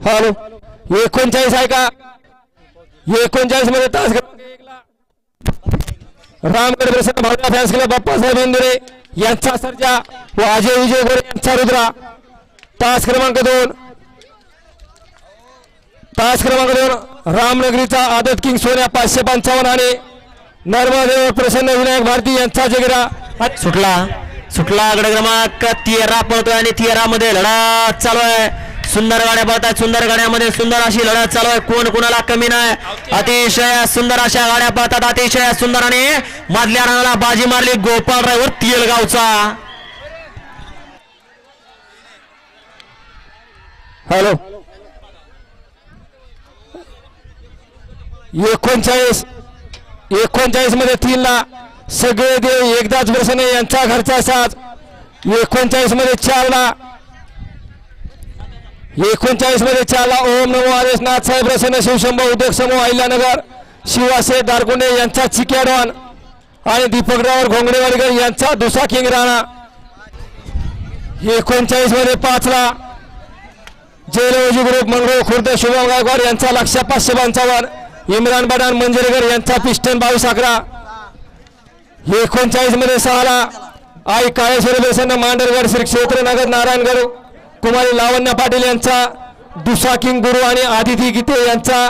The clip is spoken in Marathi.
हॅलो 39 आहे का? 39 मध्ये तास रामगड प्रसन्न भावना फॅन्स क्लब बाप्पासाहेब इंदुरे यांचा सर्जा व अजय विजय गोरे यांचा रुद्रा. तास क्रमांक 2 रामनगरीचा आदत किंग सोन्या 555 आणि नर्मदेव प्रसन्न विनायक भारती यांचा जगिरा सुटला गड क्रमांक 13 पळतोय आणि 13 मध्ये लढत चालू आहे. सुंदर गाड्या पळतात, सुंदर गाड्यामध्ये सुंदर अशी लढत चालू आहे. कोण कोणाला कमी नाही. अतिशय सुंदर अशा गाड्या पळतात, अतिशय सुंदर. आणि मधल्या रंगाला बाजी मारली गोपाल ड्रायव्हर तियलगावचा. हॅलो 39 मध्ये 3 ला सगळे देव एकदाच प्रसन्न यांचा घरचा साथ. 39 मध्ये 4 ला 39 मध्ये 4 ला ओम नमो आदेश नाथसाहेब प्रसन्न शिवशंभो उद्योग समूह अहिल्यानगर शिवासे दारगुंडे यांचा चिक्याडॉन आणि दीपकराव घोंगडेवाडीकर यांचा दुसा किंग राणा. 39 मध्ये 5 ला जयलवजी ग्रुप मंगळूर खुर्द शुभम गायकवाड यांचा लक्ष 555. इम्रान बडान मंजिरगर यांचा पिस्टन 2211. 39 मध्ये 6 ला आई काळेश्वरी प्रसन्न मांडरगड श्री क्षेत्र नगर नारायणगड कुमारी लावण्य पाटील यांचा दुसा किंग गुरु आणि आदिती गीते यांचा